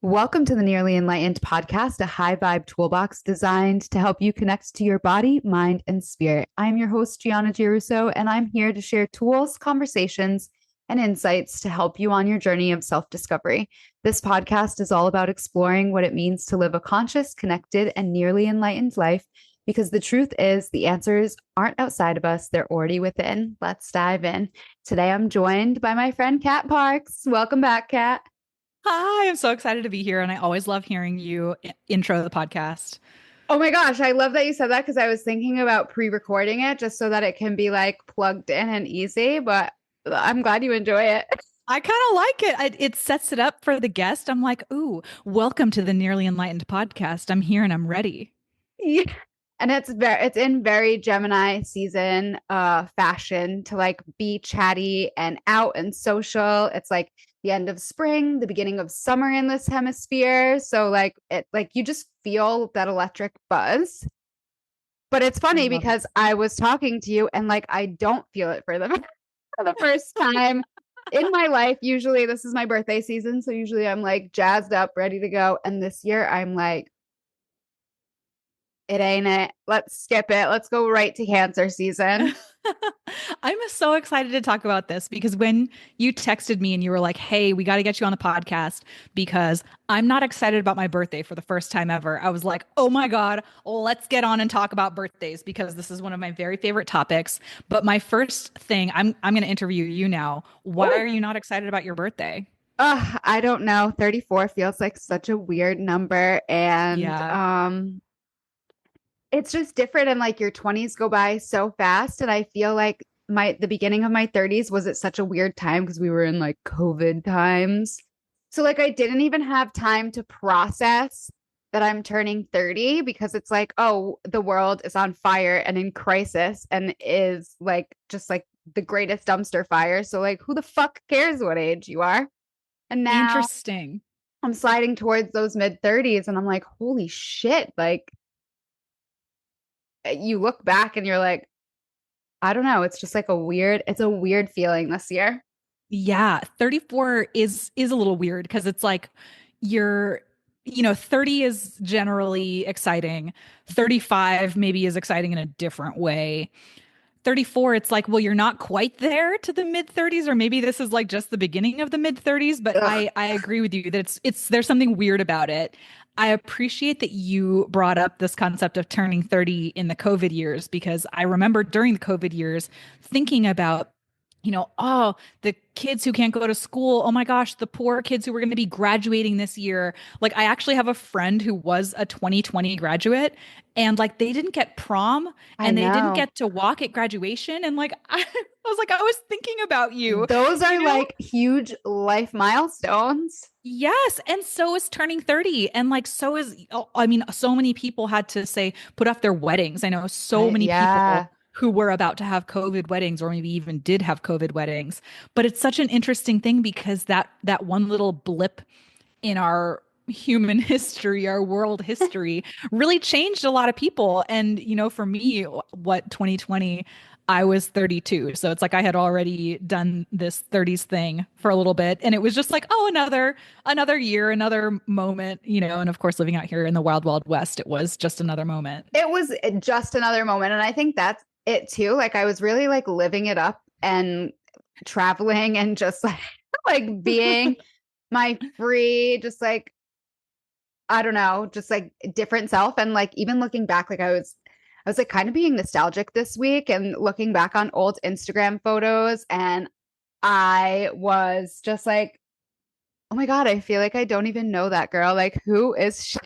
Welcome to the Nearly Enlightened podcast, a high vibe toolbox designed to help you connect to your body, mind, and spirit. I'm your host, Gianna, and I'm here to share tools, conversations, and insights to help you on your journey of self discovery. This podcast is all about exploring what it means to live a conscious, connected, and nearly enlightened life because the truth is the answers aren't outside of us, they're already within. Let's dive in. Today, I'm joined by my friend, Kat Parks. Welcome back, Kat. Hi, I'm so excited to be here, and I always love hearing you intro the podcast. Oh my gosh, I love that you said that because I was thinking about pre-recording it just so that it can be like plugged in and easy, but I'm glad you enjoy it. I kind of like it. It sets it up for the guest. I'm like, ooh, welcome to the Nearly Enlightened podcast. I'm here and I'm ready. Yeah. And it's in very Gemini season fashion to like be chatty and out and social. It's like the end of spring, the beginning of summer in this hemisphere. So like you just feel that electric buzz. But it's I funny love it. because I was talking to you and like I don't feel it for the for the first time in my life. Usually this is my birthday season, so usually I'm like jazzed up, ready to go. And this year I'm like, it ain't it. Let's skip it. Let's go right to Cancer season. I'm so excited to talk about this because when you texted me and you were like, hey, we got to get you on the podcast because I'm not excited about my birthday for the first time ever. I was like, oh my God, let's get on and talk about birthdays because this is one of my very favorite topics. But my first thing, I'm going to interview you now. Why Ooh. are you not excited about your birthday? I don't know. 34 feels like such a weird number. And Yeah. it's just different. And like your 20s go by so fast. And I feel like the beginning of my 30s was at such a weird time because we were in like COVID times. So like I didn't even have time to process that I'm turning 30 because it's like, oh, the world is on fire and in crisis and is like just like the greatest dumpster fire. So like who the fuck cares what age you are? And now Interesting. I'm sliding towards those mid 30s and I'm like, holy shit. Like you look back and you're like, I don't know. It's just like it's a weird feeling this year. Yeah, 34 is a little weird because it's like you're 30 is generally exciting. 35 maybe is exciting in a different way. 34, it's like, well, you're not quite there to the mid 30s, or maybe this is like just the beginning of the mid 30s, but Ugh. I agree with you that it's there's something weird about it. I appreciate that you brought up this concept of turning 30 in the COVID years because I remember during the COVID years thinking about oh, the kids who can't go to school. Oh my gosh, the poor kids who were going to be graduating this year. Like, I actually have a friend who was a 2020 graduate, and like they didn't get prom I and they didn't know. get to walk at graduation. And like, I was thinking about you, Those you are know? like huge life milestones. Yes, and so is turning 30. And like so is I mean, so many people had to say put off their weddings. I know so many people Yeah. who were about to have COVID weddings or maybe even did have COVID weddings. But it's such an interesting thing because that one little blip in our human history, our world history, really changed a lot of people. And, for me, what 2020, I was 32. So it's like I had already done this 30s thing for a little bit. And it was just like, oh, another year, another moment, and of course, living out here in the wild, wild west, it was just another moment. It was just another moment. And I think that's it too. Like I was really like living it up and traveling and just like, like being my free, just like, I don't know, just like different self. And like even looking back, like I was like kind of being nostalgic this week and looking back on old Instagram photos. And I was just like, oh my God, I feel like I don't even know that girl. Like, who is she?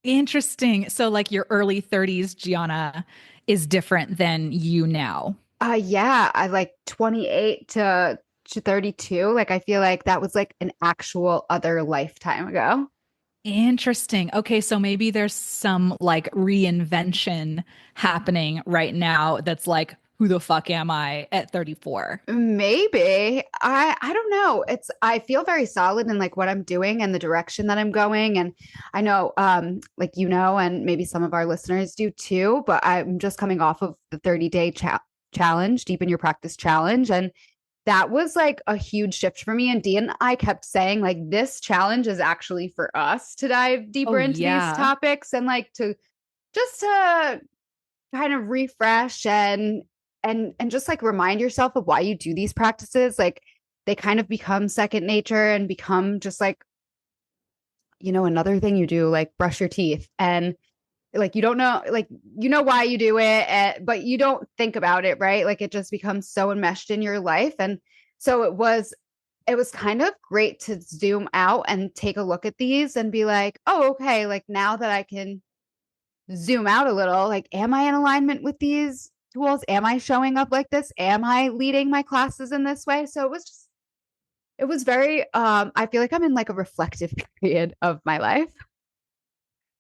Interesting. So like your early 30s, Gianna, is different than you now. Yeah, I like 28 to 32. Like, I feel like that was like an actual other lifetime ago. Interesting. Okay, so maybe there's some like reinvention happening right now that's like, who the fuck am I at 34? Maybe. I don't know. I feel very solid in like what I'm doing and the direction that I'm going. And I know like and maybe some of our listeners do too, but I'm just coming off of the 30-day challenge, deepen your practice challenge. And that was like a huge shift for me. And Dee and I kept saying, like, this challenge is actually for us to dive deeper Oh, into these yeah. topics and like to just to kind of refresh and just like remind yourself of why you do these practices. Like they kind of become second nature and become just like, another thing you do, like brush your teeth. And like you don't know, like why you do it, but you don't think about it, right? Like it just becomes so enmeshed in your life. And so it was kind of great to zoom out and take a look at these and be like, oh, okay, like now that I can zoom out a little, like, am I in alignment with these tools? Am I showing up like this? Am I leading my classes in this way? So it was very, I feel like I'm in like a reflective period of my life.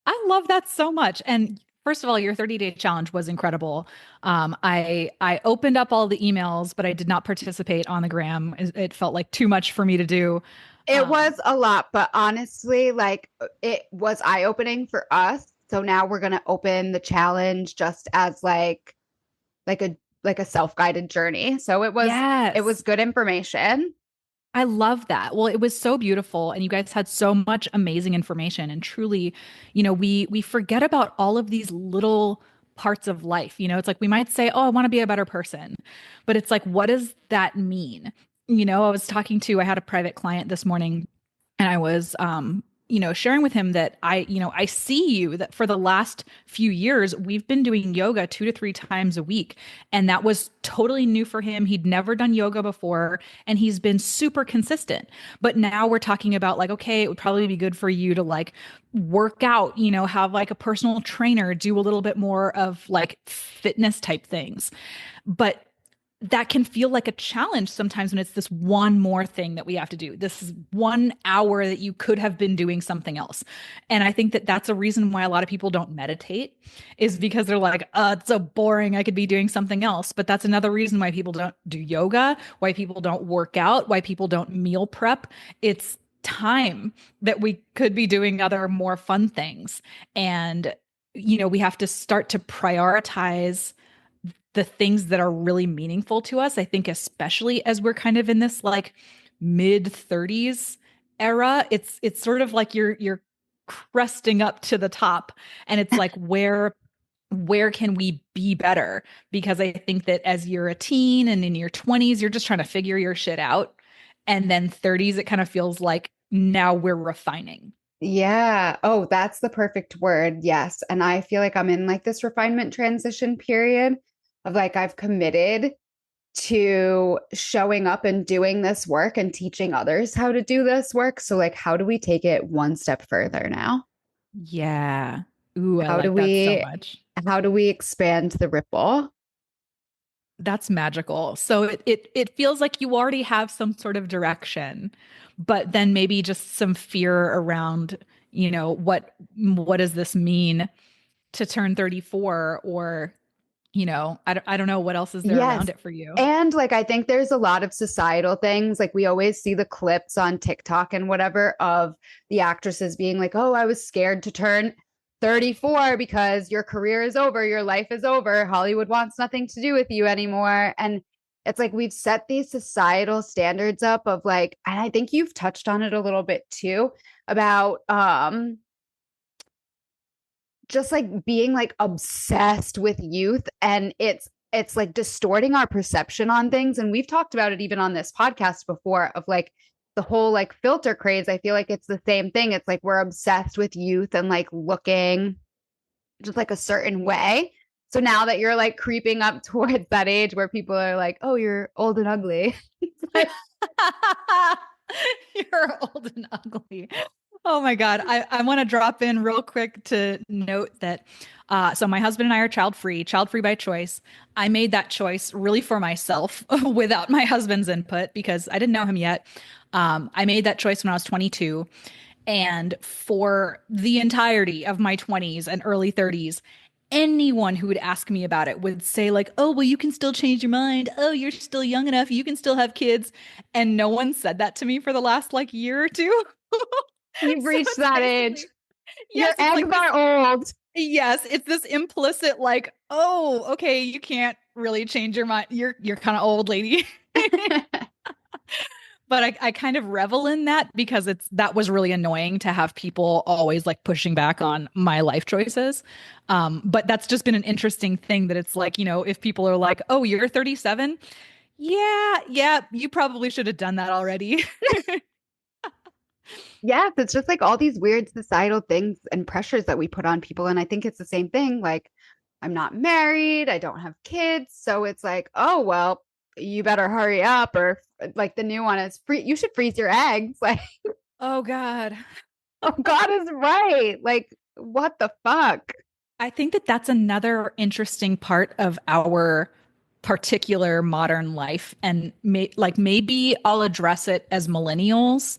I love that so much. And first of all, your 30-day challenge was incredible. I opened up all the emails, but I did not participate on the gram. It felt like too much for me to do. It was a lot, but honestly, like it was eye opening for us. So now we're gonna open the challenge just as like a like a self guided journey. So it was Yes. good information. I love that. Well, it was so beautiful and you guys had so much amazing information and truly, we forget about all of these little parts of life. It's like we might say, "Oh, I want to be a better person." But it's like what does that mean? I had a private client this morning and I was sharing with him that I see you that for the last few years we've been doing yoga 2 to 3 times a week, and that was totally new for him. He'd never done yoga before and he's been super consistent. But now we're talking about like, okay, it would probably be good for you to like work out, have like a personal trainer, do a little bit more of like fitness type things. But that can feel like a challenge sometimes when it's this one more thing that we have to do. This is 1 hour that you could have been doing something else. And I think that that's a reason why a lot of people don't meditate is because they're like, it's so boring. I could be doing something else. But that's another reason why people don't do yoga, why people don't work out, why people don't meal prep. It's time that we could be doing other more fun things. And, we have to start to prioritize the things that are really meaningful to us. I think especially as we're kind of in this like mid 30s era, it's sort of like you're cresting up to the top and it's like where can we be better? Because I think that as you're a teen and in your 20s you're just trying to figure your shit out, and then 30s it kind of feels like now we're refining. Yeah. Oh, that's the perfect word. Yes. And I feel like I'm in like this refinement transition period of like I've committed to showing up and doing this work and teaching others how to do this work. So like how do we take it one step further now? Yeah. Ooh, I How do like that so we much. how do we expand the ripple? That's magical. So it feels like you already have some sort of direction, but then maybe just some fear around, what does this mean to turn 34, or, I don't know what else is there Yes. around it for you. And like I think there's a lot of societal things. Like we always see the clips on TikTok and whatever of the actresses being like, "Oh, I was scared to turn 34 because your career is over, your life is over. Hollywood wants nothing to do with you anymore." And it's like we've set these societal standards up of like, and I think you've touched on it a little bit too about just like being like obsessed with youth, and it's like distorting our perception on things. And we've talked about it even on this podcast before of like the whole like filter craze. I feel like it's the same thing. It's like we're obsessed with youth and like looking just like a certain way. So now that you're like creeping up towards that age where people are like, "Oh, you're old and ugly." You're old and ugly. Oh my God. I want to drop in real quick to note that so my husband and I are child free by choice. I made that choice really for myself without my husband's input because I didn't know him yet. I made that choice when I was 22. And for the entirety of my 20s and early 30s, anyone who would ask me about it would say, like, "Oh, well, you can still change your mind. Oh, you're still young enough. You can still have kids." And no one said that to me for the last like year or two. You've So reached it's that age. basically, Your yes, it's eggs like this. are old. Yes, it's this implicit, like, "Oh, okay, you can't really change your mind. You're kind of old, lady." but I kind of revel in that because that was really annoying to have people always like pushing back on my life choices. But that's just been an interesting thing that it's like, if people are like, oh, you're 37. Yeah, yeah, you probably should have done that already. Yeah, it's just like all these weird societal things and pressures that we put on people. And I think it's the same thing. Like, I'm not married, I don't have kids. So it's like, oh, well, you better hurry up. Or like the new one is free. You should freeze your eggs. Like, Oh God. oh, God is right. Like, what the fuck? I think that that's another interesting part of our particular modern life. And like maybe I'll address it as millennials,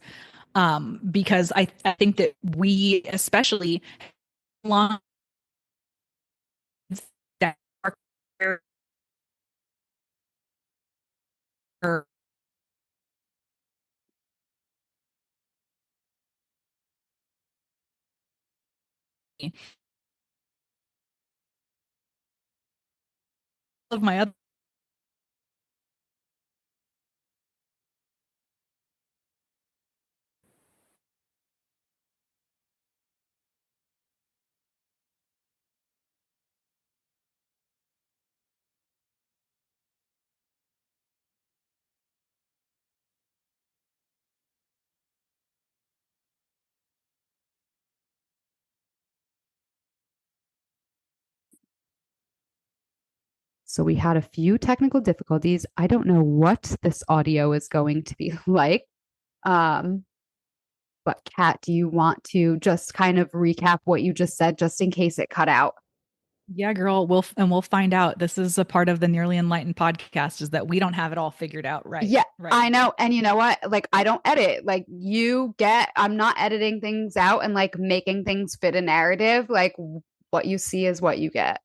because I think that we, especially long that are of my other So we had a few technical difficulties. I don't know what this audio is going to be like. Um, but Kat, do you want to just kind of recap what you just said, just in case it cut out? Yeah, girl, we'll find out. This is a part of the Nearly Enlightened podcast is that we don't have it all figured out Yeah, right I now. know. And you know what? Like, I don't edit. Like, I'm not editing things out and like making things fit a narrative. Like, what you see is what you get.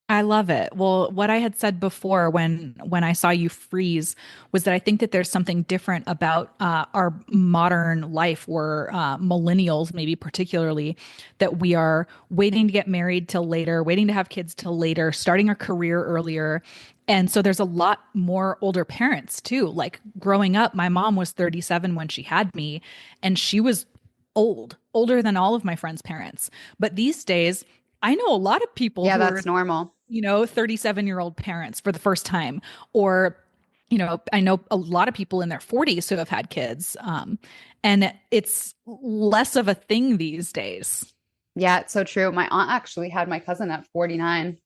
I love it. Well, what I had said before when I saw you freeze was that I think that there's something different about our modern life, where millennials, maybe particularly, that we are waiting to get married till later, waiting to have kids till later, starting our career earlier. And so there's a lot more older parents too. Like growing up, my mom was 37 when she had me, and she was older than all of my friends' parents. But these days, I know a lot of people Yeah, who are that's normal. 37-year-old parents for the first time, or I know a lot of people in their 40s who have had kids, and it's less of a thing these days. Yeah, it's so true. My aunt actually had my cousin at 49.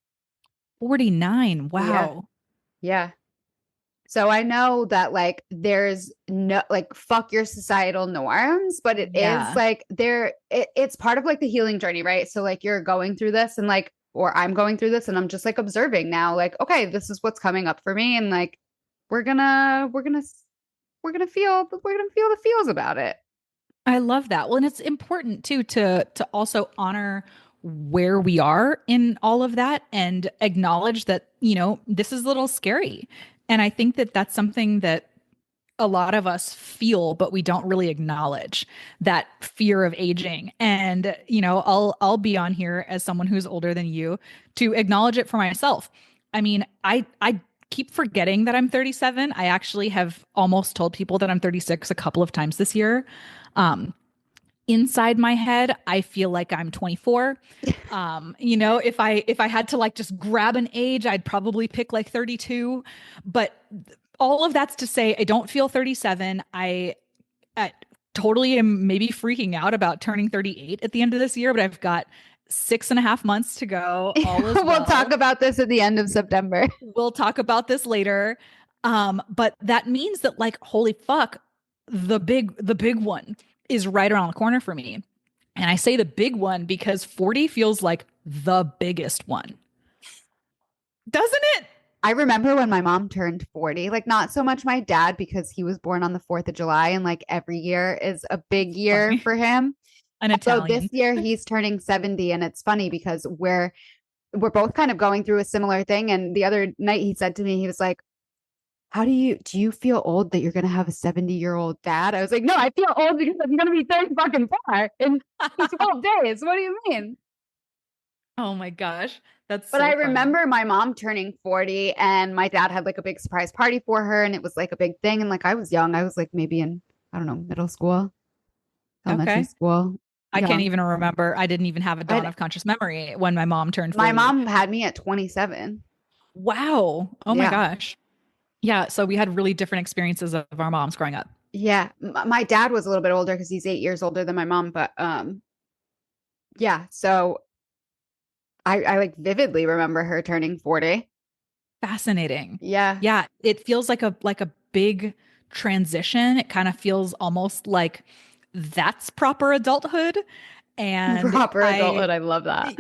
49, Yeah. wow. Yeah. So I know that like there's no like fuck your societal norms, but it is Yeah, like it's part of like the healing journey, right? So like you're going through this and like or I'm going through this and I'm just like observing now like okay, this is what's coming up for me and like we're gonna we're gonna we're gonna feel the feels about it. I love that. Well, and it's important too to also honor where we are in all of that and acknowledge that, this is a little scary. And I think that that's something that a lot of us feel, but we don't really acknowledge that fear of aging. And, I'll be on here as someone who's older than you to acknowledge it for myself. I mean, I keep forgetting that I'm 37. I actually have almost told people that I'm 36 a couple of times this year. Um, Inside my head, I feel like I'm 24. If I had to like just grab an age, I'd probably pick like 32. But all of that's to say I don't feel 37. I totally am maybe freaking out about turning 38 at the end of this year, but I've got 6.5 months to go. All is We'll talk well. about this at the end of September. We'll talk about this later. But that means that like, holy fuck, the big one is right around the corner for me. And I say the big one because 40 feels like the biggest one. Doesn't it? I remember when my mom turned 40, like not so much my dad because he was born on the 4th of July and like every year is a big year Funny. for him. An So this Italian. year he's turning 70 and it's funny because we're both kind of going through a similar thing and the other night he said to me he was like, "How do you feel old that you're going to have a 70-year-old dad?" I was like, "No, I feel old because I'm going to be 30 fucking 4 in 12 days. What do you mean?" Oh my gosh. That's But I so funny. remember my mom turning 40 and my dad had like a big surprise party for her and it was like a big thing and like I was young. I was like maybe in I don't know, middle school, elementary Okay. school, I can't young. even remember. I didn't even have a dawn I of conscious memory when my mom turned my 40. mom had me at 27. Wow. Oh my Yeah. gosh. Yeah. So we had really different experiences of our moms growing up. Yeah. My dad was a little bit older because he's 8 years older than my mom, but yeah. So I like vividly remember her turning 40. Fascinating. Yeah. Yeah. It feels like a big transition. It kind of feels almost like that's proper adulthood. And Proper adulthood. I love that.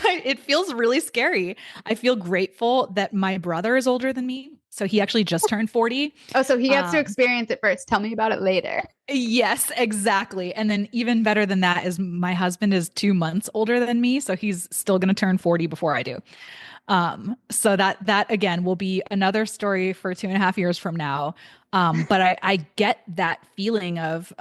it feels really scary. I feel grateful that my brother is older than me. So he actually just turned 40. Oh, so he gets to Um, experience it first. Tell me about it later. yes, exactly. And then even better than that is my husband is 2 months older than me. So he's still going to turn 40 before I do. So that again will be another story for 2.5 years from now. But I get that feeling of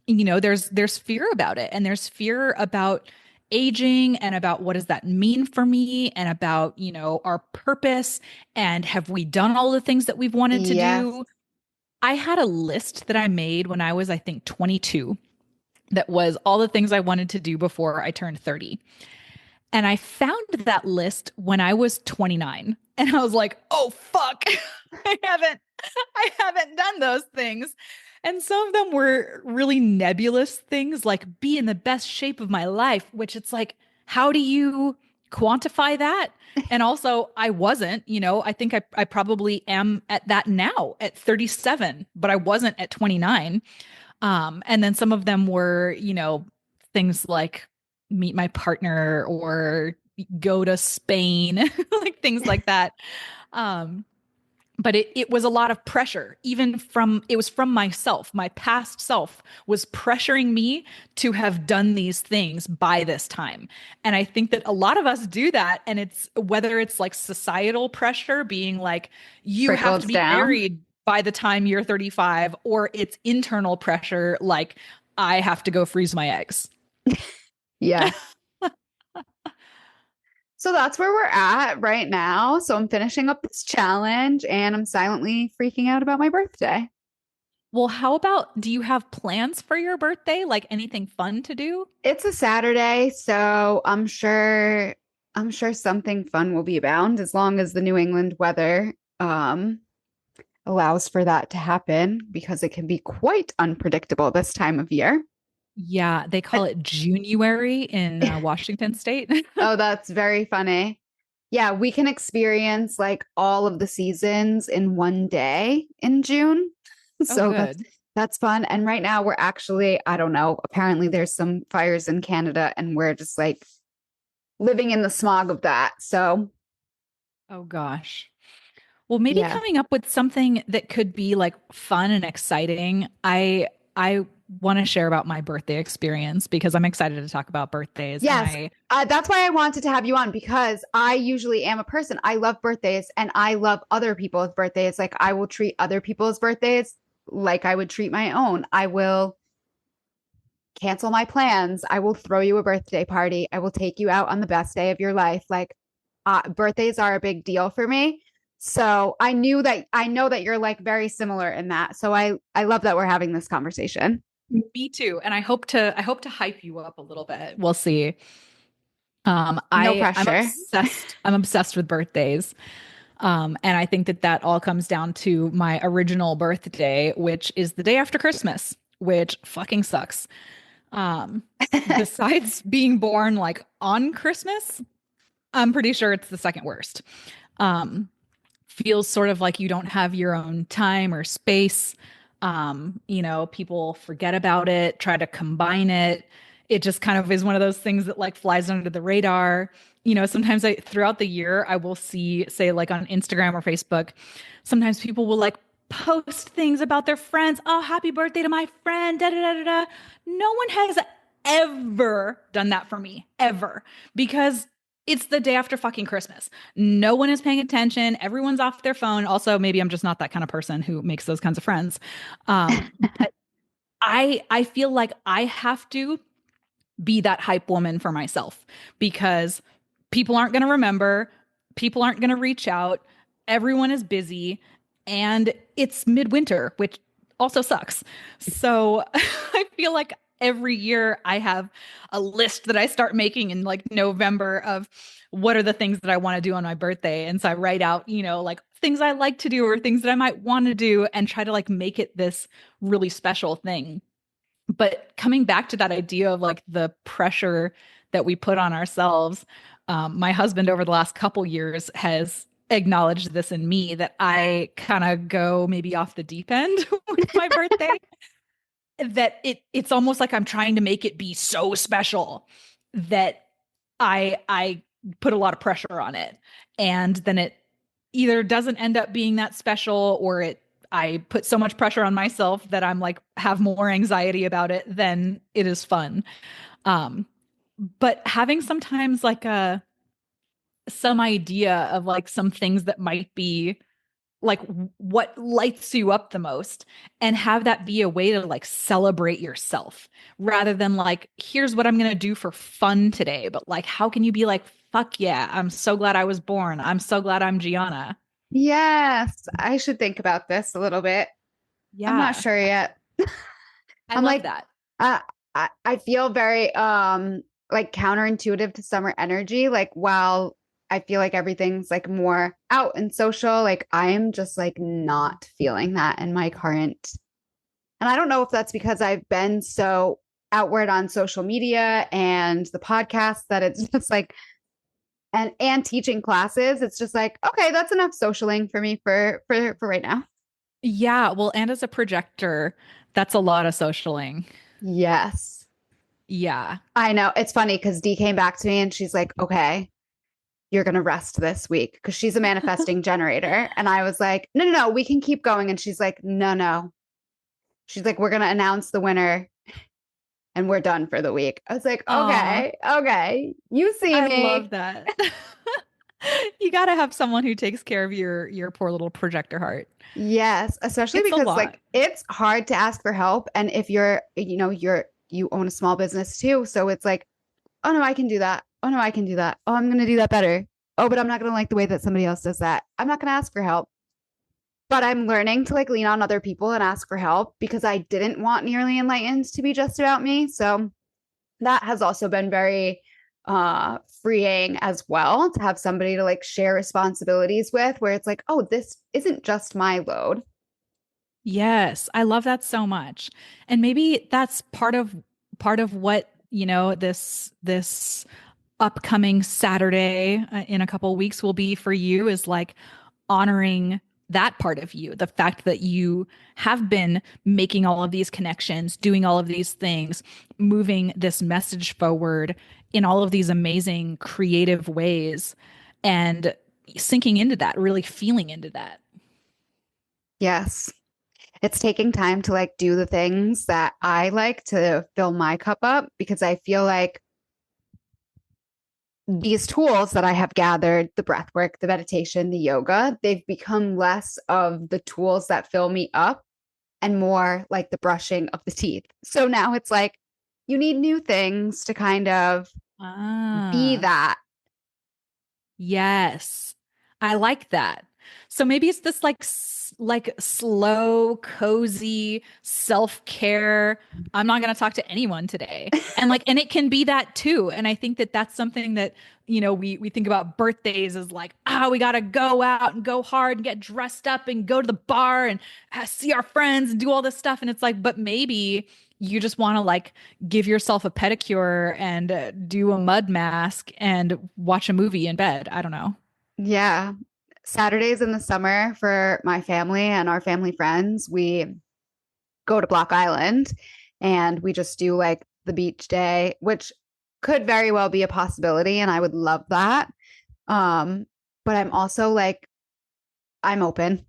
there's fear about it, and there's fear about aging and about what does that mean for me and about our purpose and have we done all the things that we've wanted to Yes. do. I had a list that I made when I was, I think, 22, that was all the things I wanted to do before I turned 30. And I found that list when I was 29. And I was like, "Oh fuck. I haven't done those things." And some of them were really nebulous things like be in the best shape of my life, which it's like, how do you quantify that? And also, I wasn't, I think I probably am at that now at 37, but I wasn't at 29. And then some of them were, things like meet my partner or go to Spain, like things like that. Um, but it was a lot of pressure, even it was from myself. My past self was pressuring me to have done these things by this time. And I think that a lot of us do that. And it's whether it's like societal pressure being like, you have to Trickles be down. married by the time you're 35, or it's internal pressure like, I have to go freeze my eggs. Yes. So that's where we're at right now. So I'm finishing up this challenge and I'm silently freaking out about my birthday. Well, how about do you have plans for your birthday? Like anything fun to do? It's a Saturday, so I'm sure something fun will be abound as long as the New England weather allows for that to happen because it can be quite unpredictable this time of year. Yeah, they call But it January in Washington State. oh, that's very funny. Yeah, we can experience like all of the seasons in one day in June. Oh, So good. that's fun. And right now we're actually, I don't know, apparently there's some fires in Canada and we're just like living in the smog of that. So, Oh gosh. Well, maybe yeah. coming up with something that could be like fun and exciting. I want to share about my birthday experience because I'm excited to talk about birthdays and Yes. I That's why I wanted to have you on because I usually am a person. I love birthdays and I love other people's birthdays. Like I will treat other people's birthdays like I would treat my own. I will cancel my plans. I will throw you a birthday party. I will take you out on the best day of your life. Like birthdays are a big deal for me. So I know that you're like very similar in that. So I love that we're having this conversation. me too. And I hope to hype you up a little bit. We'll see. No I'm pressure. obsessed. I'm obsessed with birthdays. And I think that that all comes down to my original birthday, which is the day after Christmas, which fucking sucks. Um, Besides being born like on Christmas, I'm pretty sure it's the second worst. Um, Feels sort of like you don't have your own time or space. People forget about it, try to combine it. It just kind of is one of those things that like flies under the radar. Sometimes throughout the year, I will see, say, like on Instagram or Facebook, sometimes people will like post things about their friends. Oh, happy birthday to my friend. Da da da da da. No one has ever done that for me, ever, because it's the day after fucking Christmas. No one is paying attention. Everyone's off their phone. Also, maybe I'm just not that kind of person who makes those kinds of friends. But I feel like I have to be that hype woman for myself because people aren't going to remember, people aren't going to reach out, everyone is busy, and it's midwinter, which also sucks. So I feel like every year I have a list that I start making in like November of what are the things that I want to do on my birthday. And so I write out, like things I like to do or things that I might want to do and try to like make it this really special thing. But coming back to that idea of like the pressure that we put on ourselves, my husband over the last couple years has acknowledged this in me that I kind of go maybe off the deep end with my birthday. That it's almost like I'm trying to make it be so special that I put a lot of pressure on it. And then it either doesn't end up being that special or I put so much pressure on myself that I'm like have more anxiety about it than it is fun. Um, but having sometimes like some idea of like some things that might be like what lights you up the most and have that be a way to like celebrate yourself rather than like here's what I'm going to do for fun today, but like how can you be like fuck yeah, I'm so glad I was born, I'm so glad I'm Gianna. Yes, I should think about this a little bit. I'm not Yeah, sure yet. I I'm love like, that. uh, I feel very like counterintuitive to summer energy. Like while I feel like everything's like more out and social, like I am just like not feeling that in my current. And I don't know if that's because I've been so outward on social media and the podcast that it's just like and teaching classes. It's just like, okay, that's enough socialing for me for right now. Yeah, well, and as a projector, that's a lot of socialing. Yes. Yeah. I know. It's funny because Dee came back to me and she's like, okay, you're going to rest this week because she's a manifesting generator. And I was like, no, no, no, we can keep going. And she's like, no, no. She's like, we're going to announce the winner and we're done for the week. I was like, Aw, okay, okay. You see I me. love that. You got to have someone who takes care of your poor little projector heart. Yes, especially It's a because lot. like it's hard to ask for help. And if you're, you own a small business too. So it's like, oh no, I can do that. Oh no, I can do that. Oh, I'm going to do that better. Oh, but I'm not going to like the way that somebody else does that. I'm not going to ask for help. But I'm learning to like lean on other people and ask for help because I didn't want Nearly Enlightened to be just about me. So that has also been very freeing as well to have somebody to like share responsibilities with where it's like, oh, this isn't just my load. Yes, I love that so much. And maybe that's part of what, this upcoming Saturday in a couple of weeks will be for you is like honoring that part of you, the fact that you have been making all of these connections, doing all of these things, moving this message forward in all of these amazing creative ways and sinking into that, really feeling into that. Yes. It's taking time to like do the things that I like to fill my cup up because I feel like these tools that I have gathered, the breath work, the meditation, the yoga, they've become less of the tools that fill me up and more like the brushing of the teeth. So now it's like you need new things to kind of be Ah. that. Yes. I like that. So maybe it's this like slow, cozy self-care. I'm not going to talk to anyone today. And it can be that too. And I think that that's something that, we think about birthdays as like, we got to go out and go hard and get dressed up and go to the bar and see our friends and do all this stuff. And it's like, but maybe you just want to like give yourself a pedicure and do a mud mask and watch a movie in bed. I don't know. Yeah. Saturdays in the summer for my family and our family friends, we go to Block Island and we just do like the beach day, which could very well be a possibility. And I would love that. Um, but I'm also like, I'm open.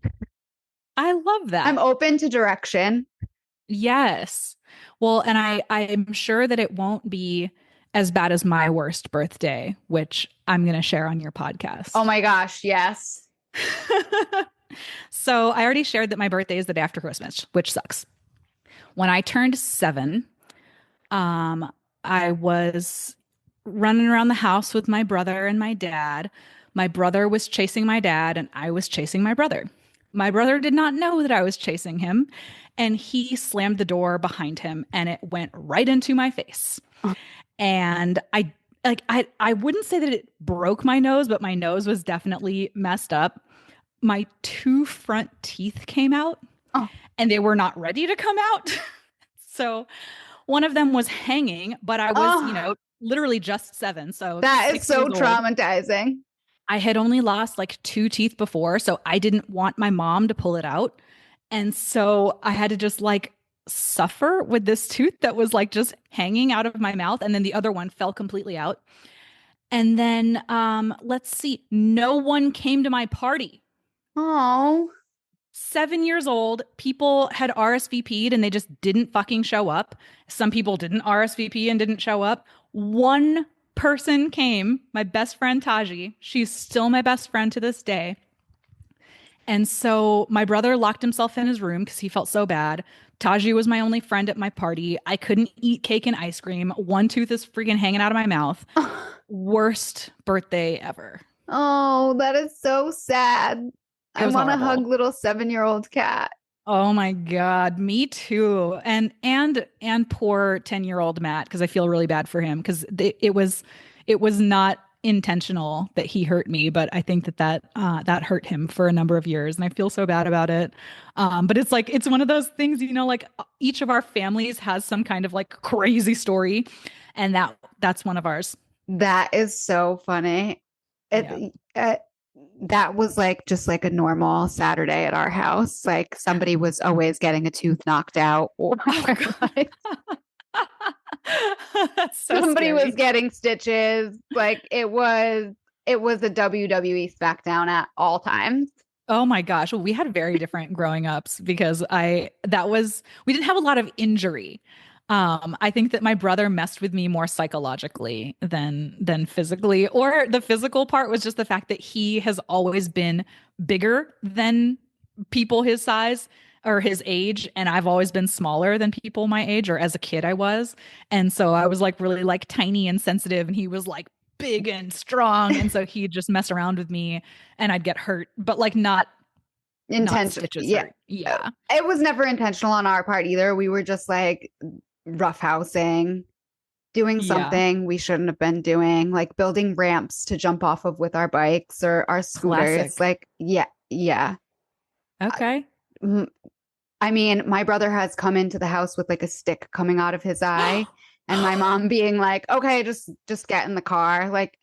I love I'm that. open to direction. Yes. Well, and I'm sure that it won't be as bad as my worst birthday, which I'm going to share on your Oh podcast. my gosh, yes. So I already shared that my birthday is the day after Christmas, which sucks. When I turned 7, um, I was running around the house with my brother and my dad. My brother was chasing my dad, and I was chasing my brother. My brother did not know that I was chasing him, and he slammed the door behind him and it went right into my face. And I wouldn't say that it broke my nose, but my nose was definitely messed up. My two front teeth came out Oh, and they were not ready to come out. So one of them was hanging, but I was, oh, literally just 7, so that is 6 years so old. traumatizing. I had only lost like 2 teeth before, so I didn't want my mom to pull it out. And so I had to just like suffer with this tooth that was like just hanging out of my mouth. And then the other one fell completely out. And then let's see, no one came to my party. Oh, 7 years old, people had RSVP'd and they just didn't fucking show up. Some people didn't RSVP and didn't show up. One person came, my best friend Taji. She's still my best friend to this day. And so my brother locked himself in his room because he felt so bad. Taji was my only friend at my party. I couldn't eat cake and ice cream. One tooth is freaking hanging out of my mouth. Worst birthday ever. oh, that is so sad. It I was want to hug horrible. little 7-year-old cat. Oh my God, me too. And poor 10-year-old Matt, because I feel really bad for him because it was not intentional that he hurt me, but I think that hurt him for a number of years, and I feel so bad about it. But it's like it's one of those things, like each of our families has some kind of like crazy story, and that's one of ours. That is so funny. Yeah. It that was like just like a normal Saturday at our house. Like somebody was always getting a tooth knocked out, or Oh God. like That's so somebody was scary. getting stitches. Like it was a WWE SmackDown at all times. Oh my gosh. Well, we had very different growing ups because we didn't have a lot of injury. I think that my brother messed with me more psychologically than physically, or the physical part was just the fact that he has always been bigger than people his size or his age, and I've always been smaller than people my age, or as a kid I was. And so I was like really like tiny and sensitive, and he was like big and strong, and so he'd just mess around with me and I'd get hurt, but like not Intention. stitches Yeah. hurt. Yeah. It was never intentional on our part either. We were just like roughhousing, doing Yeah. something we shouldn't have been doing, like building ramps to jump off of with our bikes or our scooters. Classic. Like, yeah, yeah. Okay. Mm, I mean, my brother has come into the house with like a stick coming out of his eye, and my mom being like, "Okay, just get in the car." Like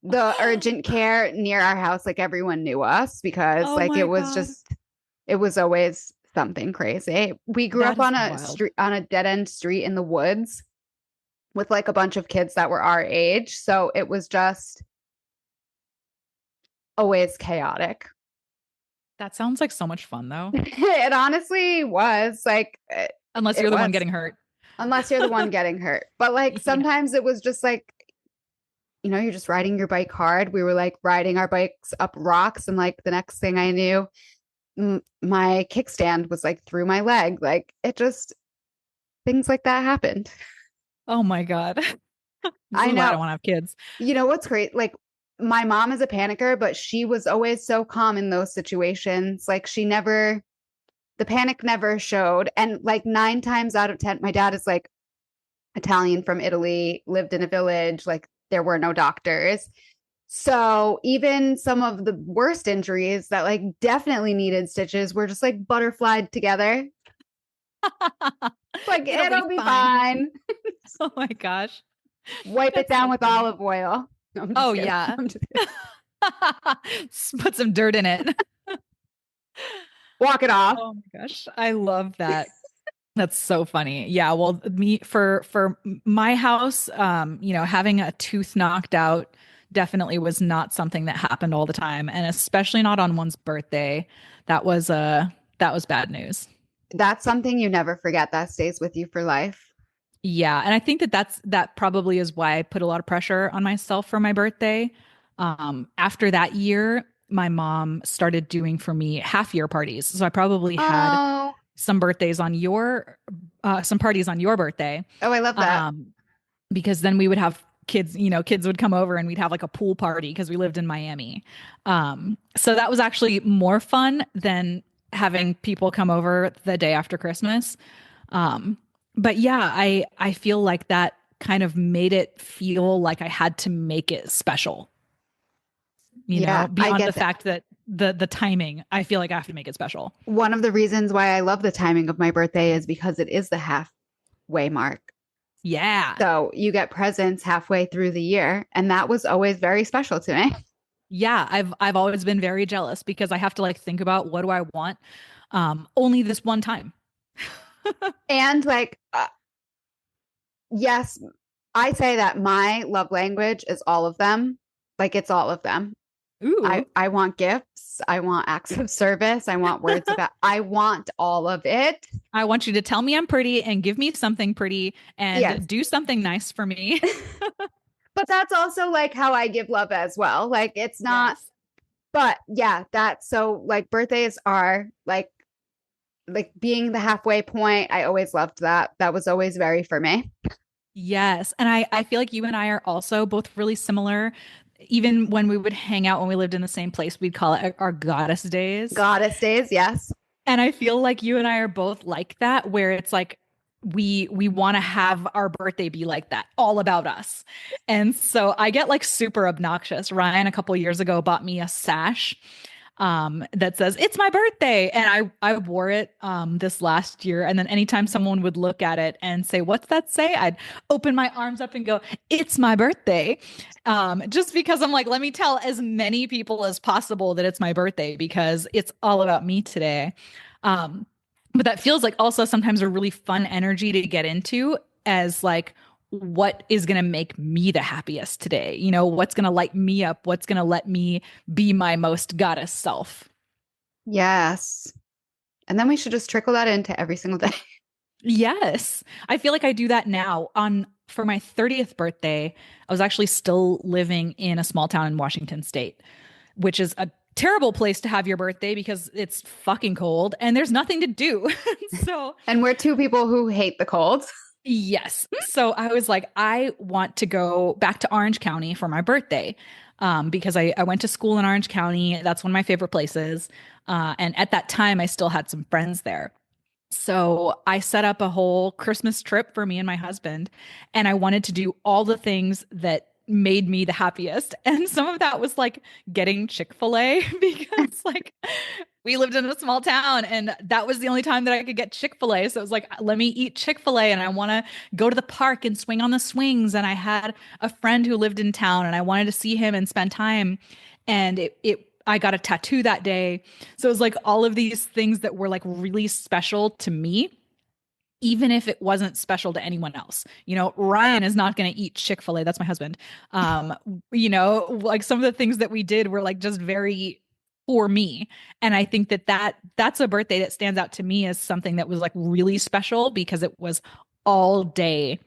the urgent care near our house, like everyone knew us because Oh like my God. it was always something crazy. We grew That up is on a wild. street on a dead end street in the woods with like a bunch of kids that were our age, so it was just always chaotic. That sounds like so much fun though. It honestly was like Unless it you're the one was. getting hurt. Unless you're the one getting hurt. But like Yeah. sometimes it was just like, you're just riding your bike hard. We were like riding our bikes up rocks. And like the next thing I knew, my kickstand was like through my leg. Like it just, things like that happened. Oh my God. This I is why I know. don't want to have kids. You know what's great? Like my mom is a panicker, but she was always so calm in those situations. Like the panic never showed. And like 9 times out of 10, my dad is like Italian from Italy, lived in a village, like there were no doctors. So even some of the worst injuries that like definitely needed stitches were just like butterflied together. Like It'll be it'll be fine. fine. Oh my gosh. Wipe it That's down so with funny. olive oil. No, I'm Oh just kidding. yeah. I'm just kidding. Put some dirt in it. Walk it off. Oh my gosh. I love that. That's so funny. Yeah, well, me for my house, having a tooth knocked out definitely was not something that happened all the time, and especially not on one's birthday. That was bad news. That's something you never forget that stays with you for life. Yeah, and I think that probably is why I put a lot of pressure on myself for my birthday. After that year, my mom started doing for me half year parties. So I probably had Oh, some parties on your birthday. oh, I love that. Um, because then we would have kids would come over and we'd have like a pool party because we lived in Miami. So that was actually more fun than having people come over the day after Christmas. Um, but yeah, I feel like that kind of made it feel like I had to make it special, Yeah, I beyond the get that. fact that the timing, I feel like I have to make it special. One of the reasons why I love the timing of my birthday is because it is the halfway mark. Yeah. So you get presents halfway through the year. And that was always very special to me. Yeah, I've always been very jealous because I have to like think about what do I want only this one time. And like, yes, I say that my love language is all of them. Like it's all of them. Ooh. I want gifts. I want acts of service. I want words about, I want all of it. I want you to tell me I'm pretty and give me something pretty Yes. and do something nice for me. But that's also like how I give love as well. Like it's not, Yes. but yeah, that's so like birthdays are like being the halfway point. I always loved that. That was always very for me. Yes. And I feel like you and I are also both really similar. Even when we would hang out when we lived in the same place, we'd call it our goddess days. Goddess days, yes. And I feel like you and I are both like that, where it's like we want to have our birthday be like that, all about us. And so I get like super obnoxious. Ryan a couple years ago bought me a sash that says it's my birthday, and I wore it this last year, and then anytime someone would look at it and say what's that say, I'd open my arms up and go it's my birthday, just because I'm like, let me tell as many people as possible that it's my birthday because it's all about me today. um but that feels like also sometimes a really fun energy to get into, as like what is going to make me the happiest today, what's going to light me up, what's going to let me be my most goddess self. Yes. And then we should just trickle that into every single day. Yes. I feel like I do that now. On For my 30th birthday, I was actually still living in a small town in Washington state, which is a terrible place to have your birthday because it's fucking cold and there's nothing to do. So, And we're two people who hate the cold. yes. So I was like, I want to go back to Orange County for my birthday, because I went to school in Orange County. That's one of my favorite places. And at that time, I still had some friends there. So I set up a whole Christmas trip for me and my husband, and I wanted to do all the things that made me the happiest. And some of that was like getting Chick-fil-A because like we lived in a small town and that was the only time that I could get Chick-fil-A. So it was like, let me eat Chick-fil-A, and I want to go to the park and swing on the swings. And I had a friend who lived in town and I wanted to see him and spend time. And I got a tattoo that day. So it was like all of these things that were like really special to me, even if it wasn't special to anyone else. Ryan is not going to eat Chick-fil-A. That's my husband. Like some of the things that we did were like just very for me. And I think that's a birthday that stands out to me as something that was like really special because it was all day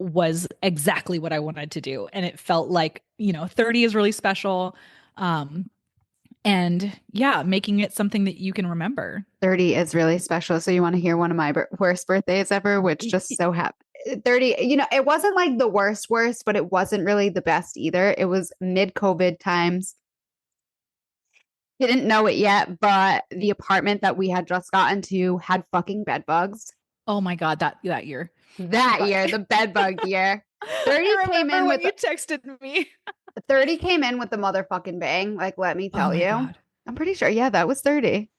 was exactly what I wanted to do. And it felt like, 30 is really special. And yeah, making it something that you can remember. 30 is really special. So you want to hear one of my worst birthdays ever, which just so happened. 30, it wasn't like the worst, but it wasn't really the best either. It was mid-COVID times. Didn't know it yet, but the apartment that we had just gotten to had fucking bed bugs. Oh my God, that year. That year, the bed bug year. 30 I came in when with you texted me. 30 came in with the motherfucking bang. Like, let me Oh tell my you. God. I'm pretty sure. Yeah, that was 30.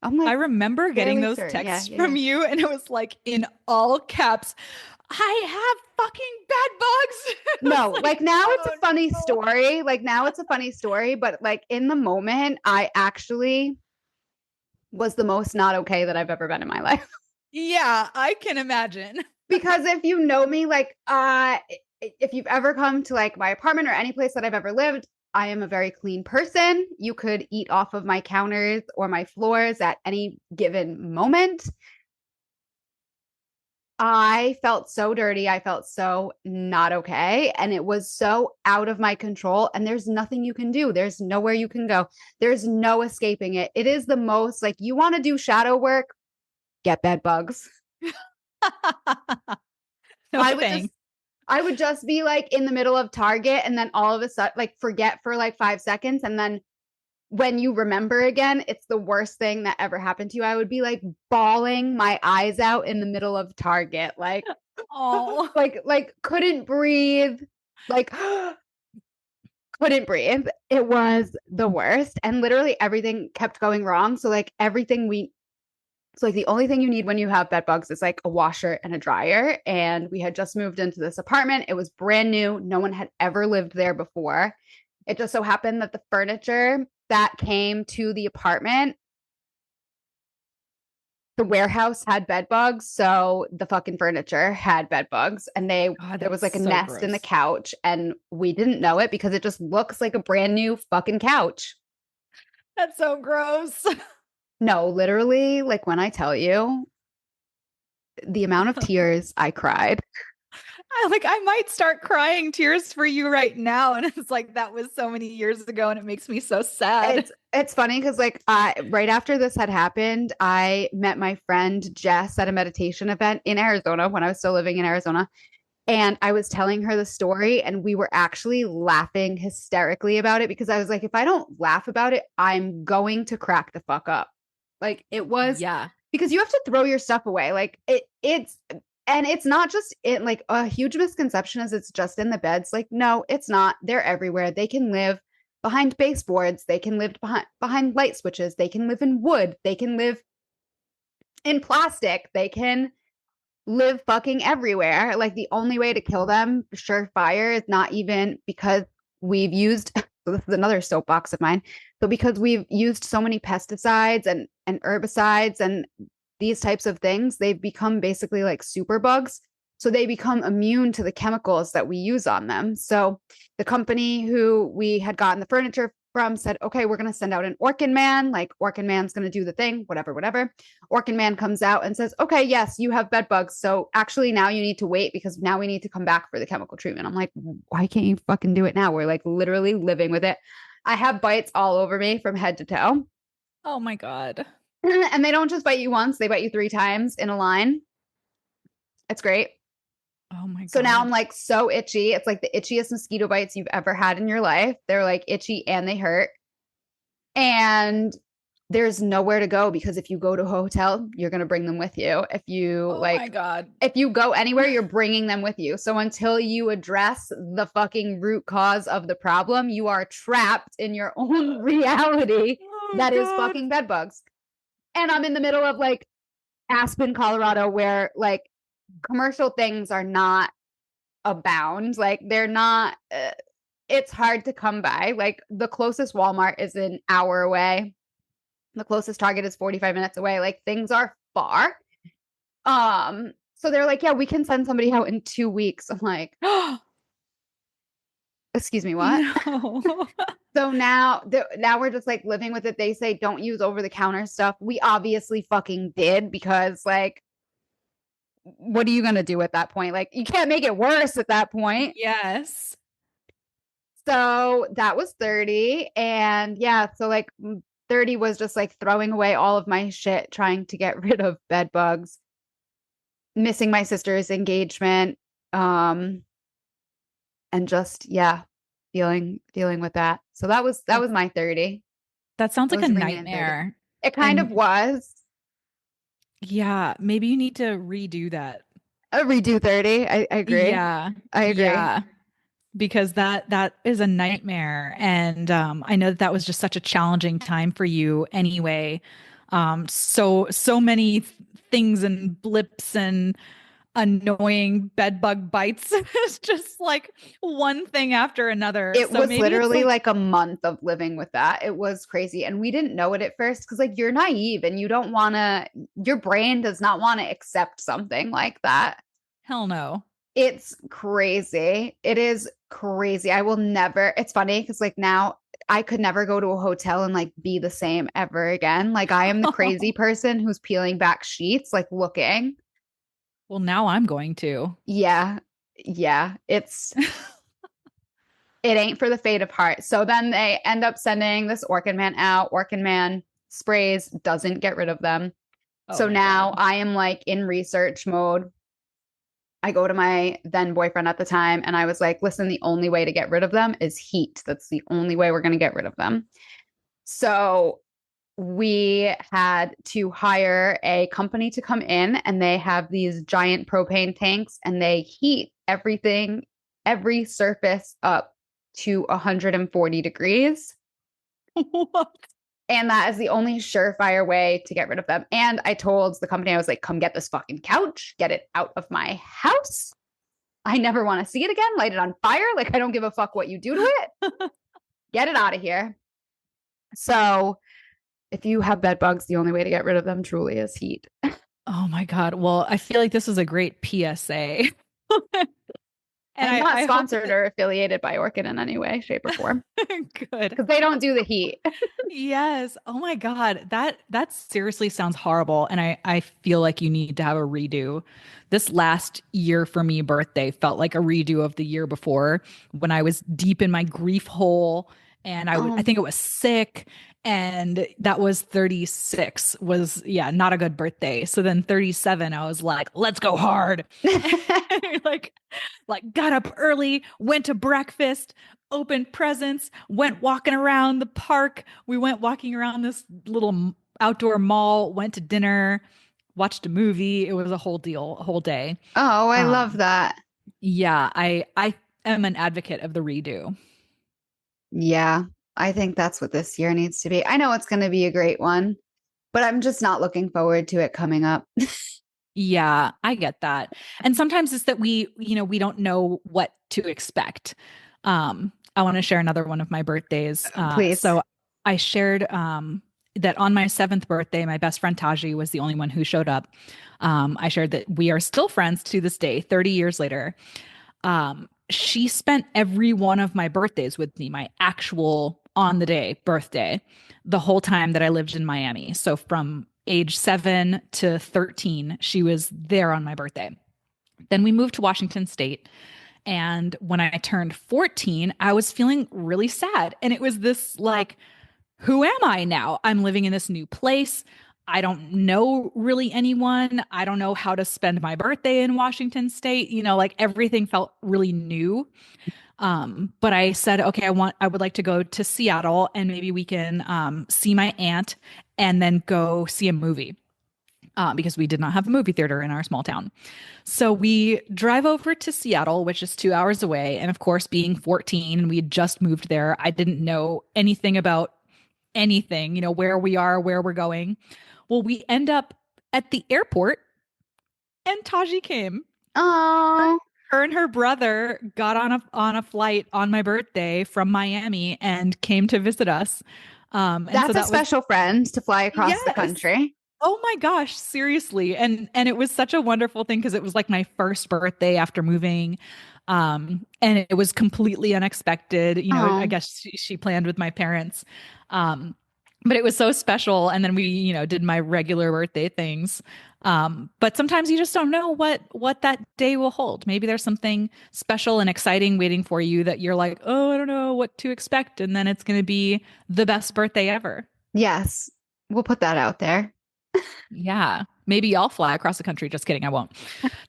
I'm I like remember getting fairly those certain. texts Yeah. from you, and it was like in all caps, I have fucking bed bugs. No, like now it's oh a funny no. story. Like now it's a funny story, but like in the moment, I actually was the most not okay that I've ever been in my life. Yeah, I can imagine. Because if you know me, like if you've ever come to like my apartment or any place that I've ever lived, I am a very clean person. You could eat off of my counters or my floors at any given moment. I felt so dirty. I felt so not okay. And it was so out of my control. And there's nothing you can do. There's nowhere you can go. There's no escaping it. It is the most like you want to do shadow work, get bed bugs. No I would thanks. just I would just be like in the middle of Target and then all of a sudden like forget for like 5 seconds and then when you remember again, it's the worst thing that ever happened to you. I would be like bawling my eyes out in the middle of Target, like, Oh, like couldn't breathe, like couldn't breathe. It was the worst, and literally everything kept going wrong. So like the only thing you need when you have bed bugs is like a washer and a dryer. And we had just moved into this apartment. It was brand new. No one had ever lived there before. It just so happened that the furniture that came to the apartment, the warehouse had bed bugs. So the fucking furniture had bed bugs. And God, there was that's like a so nest in the gross. couch. And we didn't know it because it just looks like a brand new fucking couch. That's so gross. No, literally, like when I tell you the amount of tears I cried. I might start crying tears for you right now. And it's like that was so many years ago and it makes me so sad. It's funny because like right after this had happened, I met my friend Jess at a meditation event in Arizona when I was still living in Arizona. And I was telling her the story, and we were actually laughing hysterically about it because I was like, if I don't laugh about it, I'm going to crack the fuck up. Like it was Yeah. because you have to throw your stuff away. Like it's and it's not just it like a huge misconception is it's just in the beds. Like, no, it's not. They're everywhere. They can live behind baseboards, they can live behind light switches, they can live in wood, they can live in plastic, they can live fucking everywhere. Like the only way to kill them, surefire, is not even because we've used so this is another soapbox of mine, but because we've used so many pesticides and herbicides and these types of things, they've become basically like super bugs. So they become immune to the chemicals that we use on them. So the company who we had gotten the furniture from said, okay, we're going to send out an Orkin man. Like Orkin man's going to do the thing, whatever, whatever. Orkin man comes out and says, okay, yes, you have bed bugs. So actually now you need to wait because now we need to come back for the chemical treatment. I'm like, why can't you fucking do it now? We're like literally living with it. I have bites all over me from head to toe. Oh my God. And they don't just bite you once, they bite you 3 times in a line. It's great. Oh my So now I'm God. like so itchy. It's like the itchiest mosquito bites you've ever had in your life. They're like itchy and they hurt. And there's nowhere to go because if you go to a hotel, you're going to bring them with you. Oh my God. If you go anywhere, you're bringing them with you. So until you address the fucking root cause of the problem, you are trapped in your own reality Oh that is God. fucking bed bugs. And I'm in the middle of like Aspen, Colorado, where like commercial things are not abound. Like they're not, it's hard to come by. Like the closest Walmart is an hour away. The closest Target is 45 minutes away. Like things are far. So they're like, yeah, we can send somebody out in 2 weeks. I'm like, excuse me, what? No. So now we're just like living with it. They say don't use over the counter stuff. We obviously fucking did because like what are you going to do at that point? Like you can't make it worse at that point. Yes. So that was 30. And yeah, so like 30 was just like throwing away all of my shit, trying to get rid of bed bugs, missing my sister's engagement, and just yeah, dealing with that. So that That, was my 30. that sounds That like a was reignite 30. nightmare. It kind of And was yeah, maybe you need to redo that. a redo 30. I agree. Yeah. I agree. Yeah. Because that is a nightmare. And I know that that was just such a challenging time for you anyway. So many things and blips and annoying bed bug bites. It's just like one thing after another. It So was maybe it's literally like, like a month of living with that. It was crazy. And we didn't know it at first because, like, you're naive and you don't want to, your brain does not want to accept something like that. hell no. It's crazy. It is crazy. I will never, it's funny because, like, now I could never go to a hotel and, like, be the same ever again. Like, I am the crazy person who's peeling back sheets, like, looking. Well, now I'm going to. Yeah. Yeah. It ain't for the faint of heart. So then they end up sending this Orkin man out. Orkin man sprays, doesn't get rid of them. Oh So my now God. I am like in research mode. I go to my then boyfriend at the time and I was like, listen, the only way to get rid of them is heat. That's the only way we're going to get rid of them. So we had to hire a company to come in, and they have these giant propane tanks, and they heat everything, every surface up to 140 degrees. What? And that is the only surefire way to get rid of them. And I told the company, I was like, come get this fucking couch, get it out of my house. I never want to see it again. Light it on fire. Like, I don't give a fuck what you do to it. Get it out of here. So if you have bed bugs, the only way to get rid of them truly is heat. Oh my God. Well, I feel like this is a great PSA. And I'm not I hope sponsored or affiliated by Orchid in any way, shape, or form good. because they don't do the heat. Yes. Oh my God. That seriously sounds horrible. And I feel like you need to have a redo. This last year for me, birthday felt like a redo of the year before when I was deep in my grief hole and I think I was sick. And that was 36 was, yeah, not a good birthday. So then 37, I was like, let's go hard. like, like got up early, went to breakfast, opened presents, went walking around the park. We went walking around this little outdoor mall, went to dinner, watched a movie. It was a whole deal, a whole day. Oh, I love Um, that. yeah, I am an advocate of the redo. Yeah, I think that's what this year needs to be. I know it's going to be a great one, but I'm just not looking forward to it coming up. Yeah, I get that. And sometimes it's that we don't know what to expect. I want to share another one of my birthdays. Please. So I shared that on my seventh birthday, my best friend Taji was the only one who showed up. I shared that we are still friends to this day, 30 years later. She spent every one of my birthdays with me, my actual on the day birthday, the whole time that I lived in Miami. So from age 7 to 13, she was there on my birthday. Then we moved to Washington State. And when I turned 14, I was feeling really sad. And it was this like, who am I now? I'm living in this new place. I don't know really anyone. I don't know how to spend my birthday in Washington State. Like everything felt really new. But I said, okay, I would like to go to Seattle and maybe we can see my aunt and then go see a movie. Because we did not have a movie theater in our small town. So we drive over to Seattle, which is 2 hours away. And of course, being 14 and we had just moved there, I didn't know anything about anything, where we are, where we're going. Well, we end up at the airport and Taji came. Oh, Her and her brother got on a flight on my birthday from Miami and came to visit us. And so that's a that was special friend to fly across the yes. country. Oh my gosh, seriously. And it was such a wonderful thing because it was like my first birthday after moving. And it was completely unexpected. I Oh, guess she planned with my parents. But it was so special. And then we, did my regular birthday things. But sometimes you just don't know what that day will hold. Maybe there's something special and exciting waiting for you that you're like, oh, I don't know what to expect. And then it's going to be the best birthday ever. yes. We'll put that out there. Yeah. Maybe I'll fly across the country. Just kidding. I won't.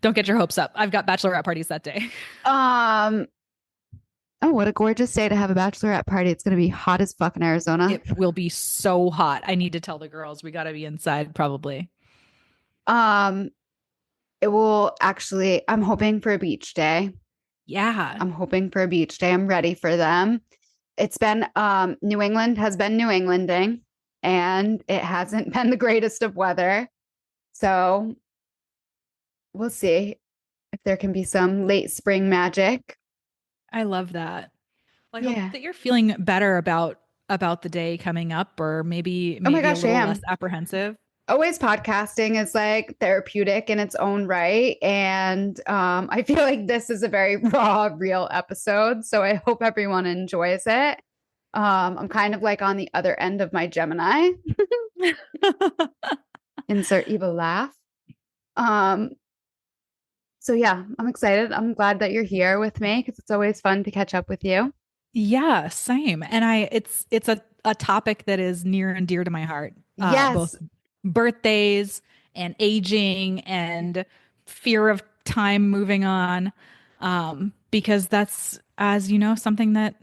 Don't get your hopes up. I've got bachelorette parties that day. Um, oh, what a gorgeous day to have a bachelorette party. It's going to be hot as fuck in Arizona. It will be so hot. I need to tell the girls we got to be inside probably. Um, it will actually, I'm hoping for a beach day. Yeah. I'm hoping for a beach day. I'm ready for them. It's been New England has been New Englanding and it hasn't been the greatest of weather. So we'll see if there can be some late spring magic. I love that. Well, I hope Yeah. that you're feeling better about the day coming up or maybe Oh my maybe a gosh, I little less am. apprehensive. Always podcasting is like therapeutic in its own right. And I feel like this is a very raw, real episode. So I hope everyone enjoys it. I'm kind of like on the other end of my Gemini. Insert evil laugh. Um, so yeah, I'm excited. I'm glad that you're here with me because it's always fun to catch up with you. Yeah, same. And it's a topic that is near and dear to my heart. Both Yes, birthdays and aging and fear of time moving on. Because that's, as you know, something that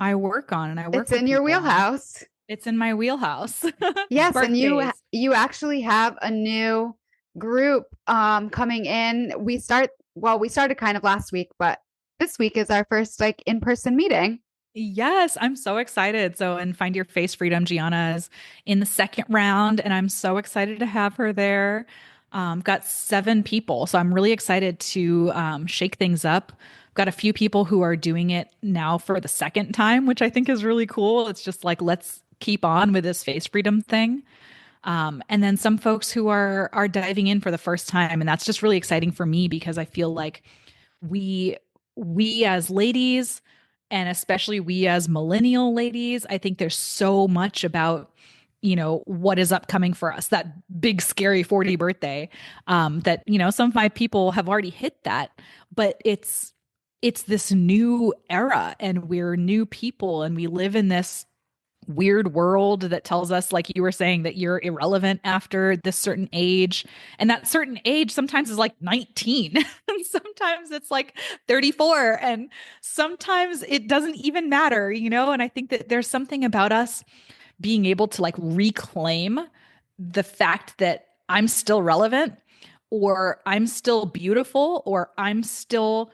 I work on and I work it's with in your people on. wheelhouse. It's in my wheelhouse. Yes, and Birthdays. you actually have a new group coming in. We started kind of last week, but this week is our first like in-person meeting. Yes, I'm so excited. So, and Find Your Face Freedom, Gianna is in the second round, and I'm so excited to have her there. Got 7 people, so I'm really excited to shake things up. Got a few people who are doing it now for the second time, which I think is really cool. It's just like, let's keep on with this face freedom thing. And then some folks who are diving in for the first time, and that's just really exciting for me because I feel like we we as ladies, and especially we as millennial ladies, I think there's so much about what is upcoming for us, that big scary 40 birthday, that some of my people have already hit that, but it's this new era and we're new people and we live in this weird world that tells us, like you were saying, that you're irrelevant after this certain age. And that certain age sometimes is like 19, and sometimes it's like 34, and sometimes it doesn't even matter, And I think that there's something about us being able to like reclaim the fact that I'm still relevant, or I'm still beautiful, or I'm still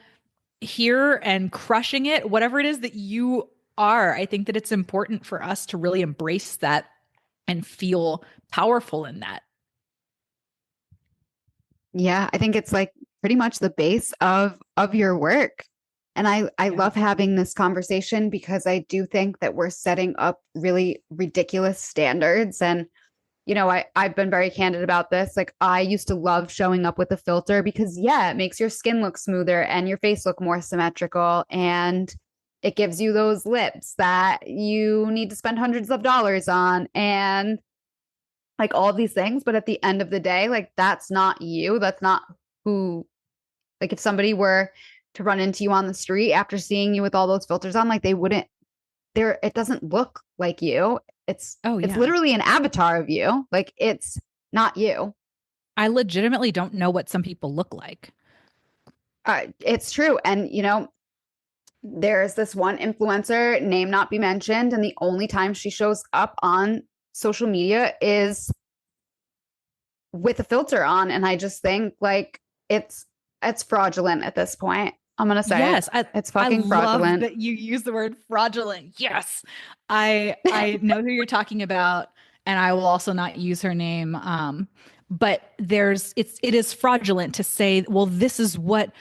here and crushing it, whatever it is that you are. I think that it's important for us to really embrace that and feel powerful in that. Yeah, I think it's like pretty much the base of your work. And I Yeah. love having this conversation because I do think that we're setting up really ridiculous standards. And I've been very candid about this. Like I used to love showing up with a filter because yeah, it makes your skin look smoother and your face look more symmetrical, and it gives you those lips that you need to spend hundreds of dollars on and like all these things. But at the end of the day, like that's not you. That's not who, like if somebody were to run into you on the street after seeing you with all those filters on, like they wouldn't there it doesn't look like you. Oh, It's yeah. literally an avatar of you. Like it's not you. I legitimately don't know what some people look like. It's true. And there's this one influencer, name not be mentioned, and the only time she shows up on social media is with a filter on. And I just think like it's fraudulent at this point. I'm gonna say it. Yes, It's I fucking love fraudulent. that you use the word fraudulent. Yes. I know who you're talking about, and I will also not use her name. But it is fraudulent to say, well, this is what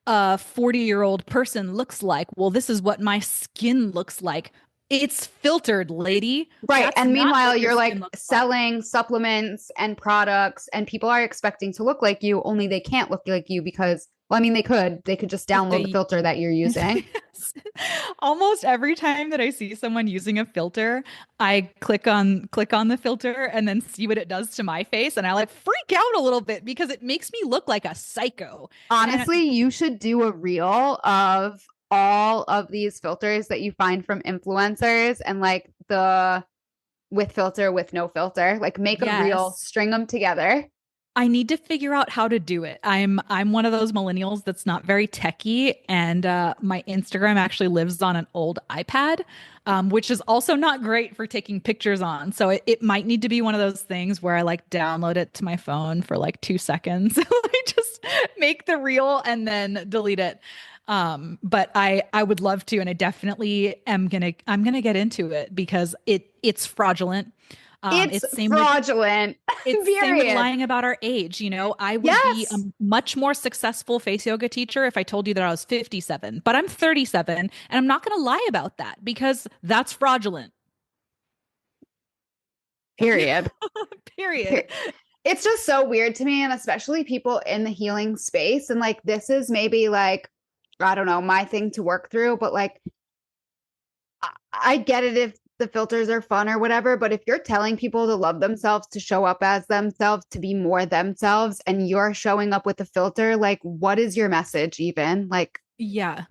a 40-year-old person looks like. Well, this is what my skin looks like. It's filtered, lady. Right. That's And not meanwhile, what your you're skin like looks like. selling supplements and products, and people are expecting to look like you, only they can't look like you because, well, I mean, they could just If download the they filter that you're using. almost every time that I see someone using a filter, I click on the filter and then see what it does to my face, and I like freak out a little bit because it makes me look like a psycho. And Honestly, you should do a reel of all of these filters that you find from influencers and like the with filter, with no filter, like make a reel, yes, string them together. I need to figure out how to do it. I'm one of those millennials that's not very techy, and my Instagram actually lives on an old iPad, which is also not great for taking pictures on. So it might need to be one of those things where I like download it to my phone for like 2 seconds, I just make the reel and then delete it. But I would love to, and I definitely I'm gonna get into it because it's fraudulent. It's It's same with fraudulent, it's same with period. lying about our age. I would be a Yes. much more successful face yoga teacher if I told you that I was 57, but I'm 37, and I'm not going to lie about that because that's fraudulent. Period. Period. It's just so weird to me, and especially people in the healing space. And like, this is maybe like, I don't know, my thing to work through, but like, I get it if the filters are fun or whatever, but if you're telling people to love themselves, to show up as themselves, to be more themselves, and you're showing up with a filter, like, what is your message even? Like, Yeah.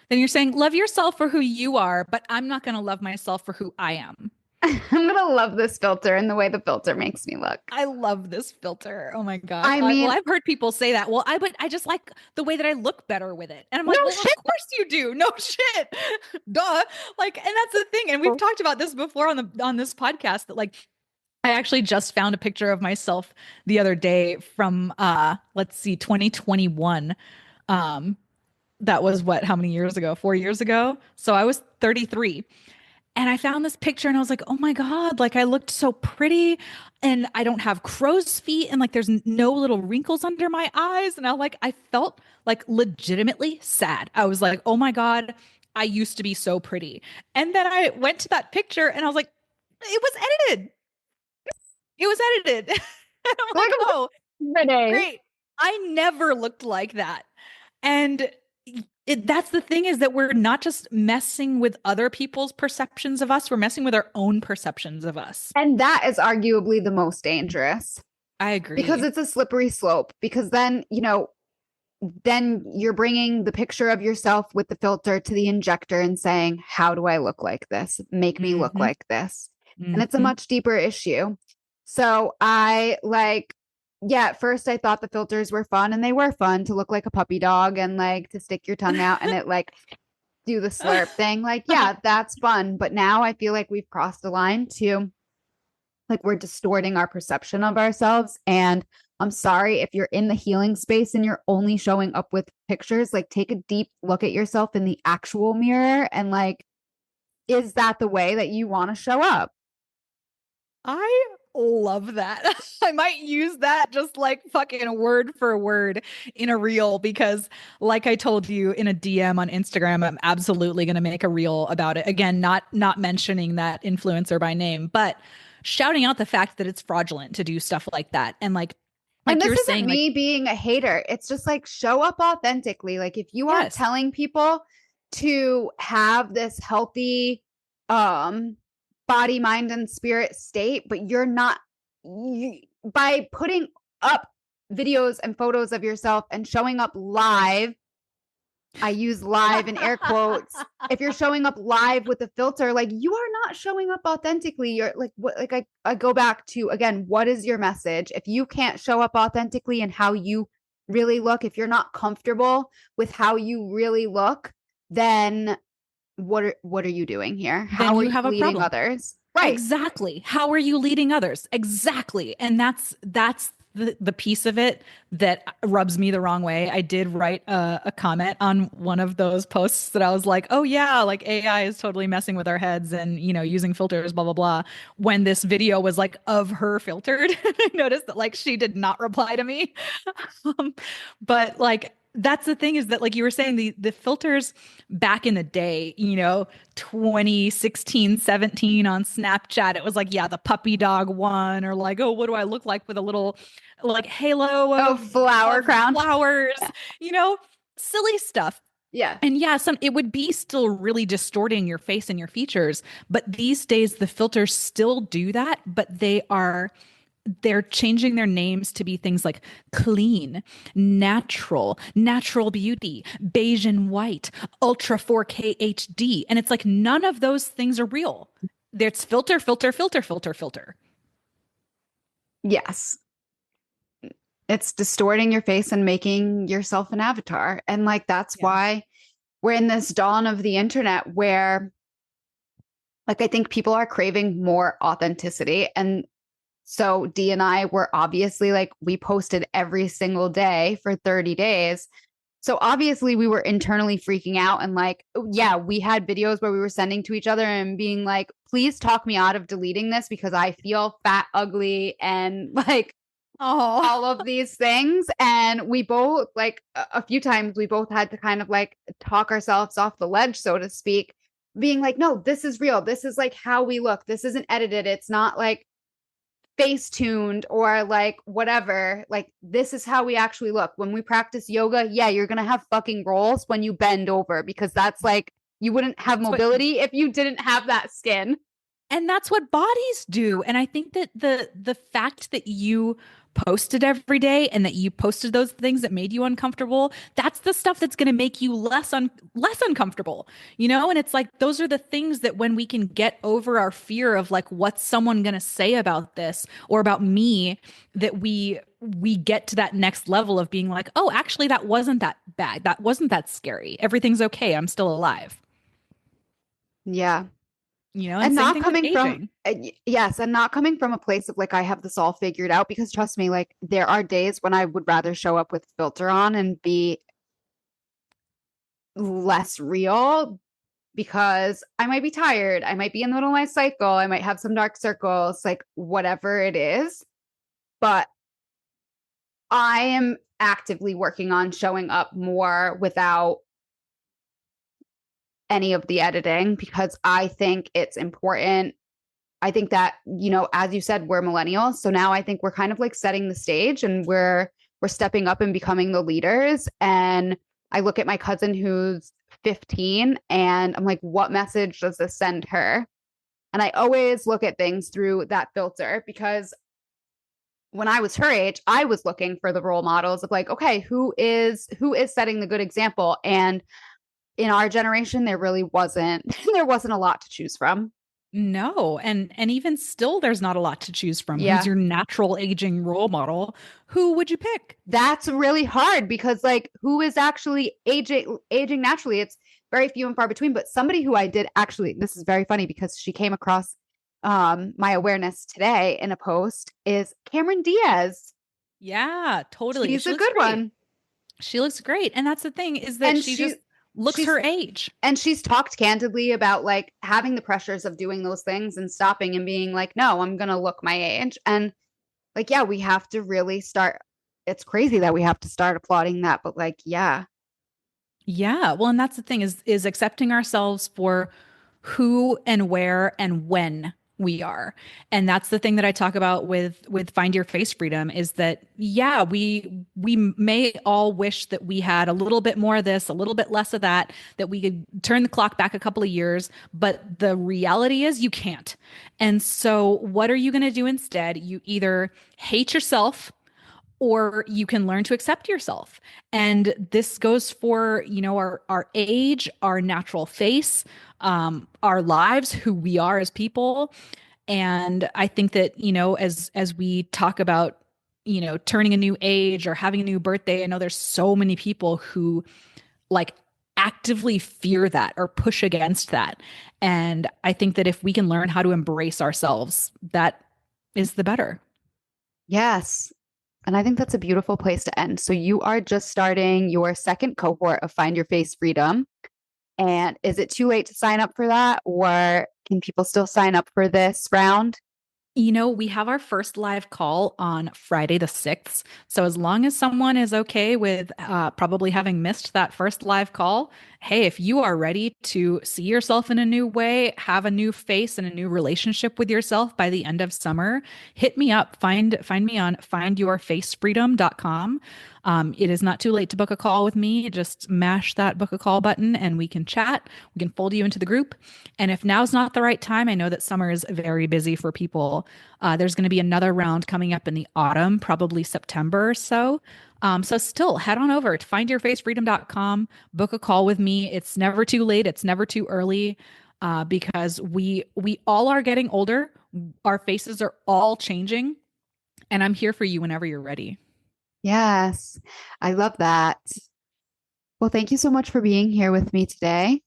Then you're saying love yourself for who you are, but I'm not going to love myself for who I am. I'm gonna love this filter and the way the filter makes me look. I love this filter. Oh my gosh. I Well, mean, I've heard people say that. Well, but I just like the way that I look better with it. And I'm no like, well, of shit. course you do. No shit. Duh. Like, and that's the thing. And we've talked about this before on this podcast that like I actually just found a picture of myself the other day from let's see, 2021. Um, that was what, how many years ago? 4 years ago. So I was 33. And I found this picture and I was like, oh my God, like I looked so pretty and I don't have crow's feet and like there's no little wrinkles under my eyes. And I felt like legitimately sad. I was like, oh my God, I used to be so pretty. And then I went to that picture and I was like, it was edited. It was edited. And I'm like, oh, Renee. great. I never looked like that. And that's the thing is that we're not just messing with other people's perceptions of us, we're messing with our own perceptions of us. And that is arguably the most dangerous. I agree. Because it's a slippery slope. Because then, then you're bringing the picture of yourself with the filter to the injector and saying, how do I look like this? Make me look like this. And it's a much deeper issue. So at first I thought the filters were fun and they were fun to look like a puppy dog and like to stick your tongue out and it like do the slurp thing. Like, yeah, that's fun. But now I feel like we've crossed the line to like we're distorting our perception of ourselves. And I'm sorry if you're in the healing space and you're only showing up with pictures, like take a deep look at yourself in the actual mirror and like, is that the way that you want to show up? I love that. I might use that just like fucking word for word in a reel because like I told you in a DM on Instagram, I'm absolutely going to make a reel about it. Again, not mentioning that influencer by name, but shouting out the fact that it's fraudulent to do stuff like that. And like and this you're isn't saying, me being a hater. It's just like show up authentically. Like if you are telling people to have this healthy body, mind, and spirit state, but you're not by putting up videos and photos of yourself and showing up live. I use live in air quotes. If you're showing up live with a filter, like you are not showing up authentically. You're like, what, like I go back to again, what is your message? If you can't show up authentically and how you really look, if you're not comfortable with how you really look, then what are you doing here? How are you leading others? Right. Exactly. How are you leading others? Exactly. And that's the piece of it that rubs me the wrong way. I did write a comment on one of those posts that I was like, oh yeah, like AI is totally messing with our heads and, using filters, blah, blah, blah. When this video was like of her filtered, I noticed that like she did not reply to me. But like, that's the thing is that like you were saying the filters back in the day 2016 17 on Snapchat, it was like, yeah, the puppy dog one, or like, oh, what do I look like with a little like halo of flower crown flowers, silly stuff. Yeah. And yeah, it would be still really distorting your face and your features, but these days the filters still do that, but they're changing their names to be things like clean, natural beauty, beige and white, ultra 4K HD. And it's like none of those things are real. It's filter. Yes. It's distorting your face and making yourself an avatar. And like, that's why we're in this dawn of the internet where like, I think people are craving more authenticity. And so Dee and I were obviously like, we posted every single day for 30 days. So obviously we were internally freaking out and like, yeah, we had videos where we were sending to each other and being like, please talk me out of deleting this because I feel fat, ugly, and like all of these things. And we both like a few times we both had to kind of like talk ourselves off the ledge, so to speak, being like, no, this is real. This is like how we look. This isn't edited. It's not like face tuned or like whatever. Like this is how we actually look when we practice yoga. Yeah, you're gonna have fucking rolls when you bend over because that's like you wouldn't have mobility if you didn't have that skin. And that's what bodies do. And I think that the fact that you posted every day and that you posted those things that made you uncomfortable, that's the stuff that's going to make you less uncomfortable, you know? And it's like those are the things that when we can get over our fear of like what's someone going to say about this or about me, that we get to that next level of being like, oh, actually that wasn't that bad. That wasn't that scary. Everything's okay. I'm still alive. Yeah. You know, and And same not thing with coming from, aging. yes, and not coming from a place of like, I have this all figured out, because trust me, like, there are days when I would rather show up with filter on and be less real, because I might be tired. I might be in the middle of my cycle. I might have some dark circles, like, whatever it is. But I am actively working on showing up more without any of the editing, because I think it's important. I think that, as you said, we're millennials. So now I think we're kind of like setting the stage, and we're stepping up and becoming the leaders. And I look at my cousin who's 15 and I'm like, what message does this send her? And I always look at things through that filter, because when I was her age, I was looking for the role models of like, okay, who is setting the good example? And in our generation, there really wasn't there wasn't a lot to choose from. No, and even still there's not a lot to choose from. Who's Yeah. your natural aging role model? Who would you pick? That's really hard, because like, who is actually aging naturally? It's very few and far between. But somebody who I did actually, this is very funny because she came across my awareness today in a post, is Cameron Diaz. Yeah, totally. She's She a looks good great. one. She looks great. And that's the thing is that And she just looks she's her age. and she's talked candidly about like having the pressures of doing those things and stopping and being like, no, I'm gonna look my age. And like, yeah, we have to really start. It's crazy that we have to start applauding that, but like, yeah. Yeah. Well, and that's the thing is accepting ourselves for who and where and when we are. And that's the thing that I talk about with find your face freedom is that yeah, we may all wish that we had a little bit more of this, a little bit less of that, that we could turn the clock back a couple of years, but the reality is you can't. And so what are you going to do instead? You either hate yourself or you can learn to accept yourself. And this goes for, you know, our age, our natural face, our lives, who we are as people. And I think that, you know, as we talk about, you know, turning a new age or having a new birthday, I know there's so many people who like actively fear that or push against that. And I think that if we can learn how to embrace ourselves, that is the better. Yes. And I think that's a beautiful place to end. So you are just starting your second cohort of Find Your Face Freedom. And is it too late to sign up for that? Or can people still sign up for this round? You know, we have our first live call on Friday the 6th. So as long as someone is okay with probably having missed that first live call, hey, if you are ready to see yourself in a new way, have a new face and a new relationship with yourself by the end of summer, hit me up. Find me on findyourfacefreedom.com. It is not too late to book a call with me. Just mash that book a call button and we can chat. We can fold you into the group. And if now's not the right time, I know that summer is very busy for people. There's going to be another round coming up in the autumn, probably September or so. So still head on over to findyourfacefreedom.com, book a call with me. It's never too late. It's never too early, because we all are getting older. Our faces are all changing, and I'm here for you whenever you're ready. Yes. I love that. Well, thank you so much for being here with me today.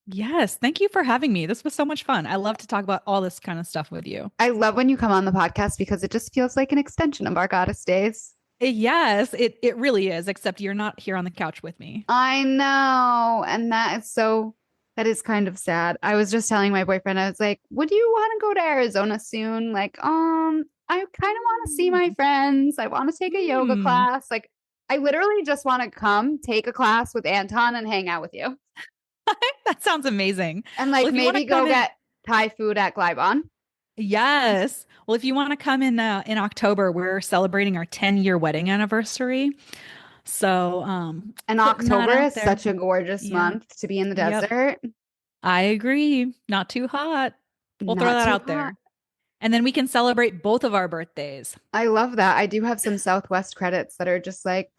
Yes, thank you for having me. This was so much fun. I love to talk about all this kind of stuff with you. I love when you come on the podcast, because it just feels like an extension of our goddess days. Yes, it really is, except you're not here on the couch with me. I know. And that is kind of sad. I was just telling my boyfriend, I was like, would you want to go to Arizona soon? Like, I kind of want to see my friends. I want to take a yoga Hmm. class. Like, I literally just want to come take a class with Anton and hang out with you. That sounds amazing. And Well, like if you want to maybe come go in, get Thai food at Glybon. yes. Well, if you want to come in October, we're celebrating our 10-year wedding anniversary. So, And putting that October out is there. such a gorgeous Yeah. month to be in the Yep. desert. I agree. Not too hot. We'll throw Not that too out hot. there. And then we can celebrate both of our birthdays. I love that. I do have some Southwest credits that are just like,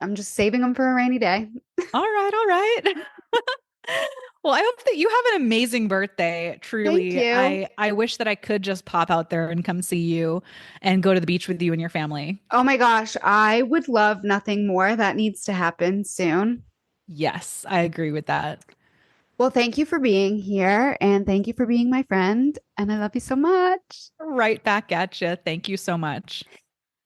I'm just saving them for a rainy day. All right, all right. Well, I hope that you have an amazing birthday. Thank Truly. you. I wish that I could just pop out there and come see you and go to the beach with you and your family. Oh my gosh, I would love nothing more. That needs to happen soon. Yes, I agree with that. Well, thank you for being here and thank you for being my friend. And I love you so much. Right back at you. Thank you so much.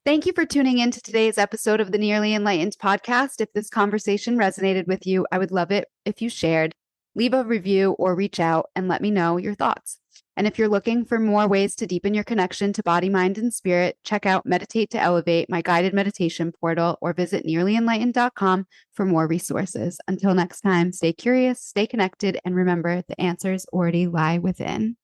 Thank you for tuning in to today's episode of the Nearly Enlightened podcast. If this conversation resonated with you, I would love it if you shared, leave a review, or reach out and let me know your thoughts. And if you're looking for more ways to deepen your connection to body, mind, and spirit, check out Meditate to Elevate, my guided meditation portal, or visit nearlyenlightened.com for more resources. Until next time, stay curious, stay connected, and remember the answers already lie within.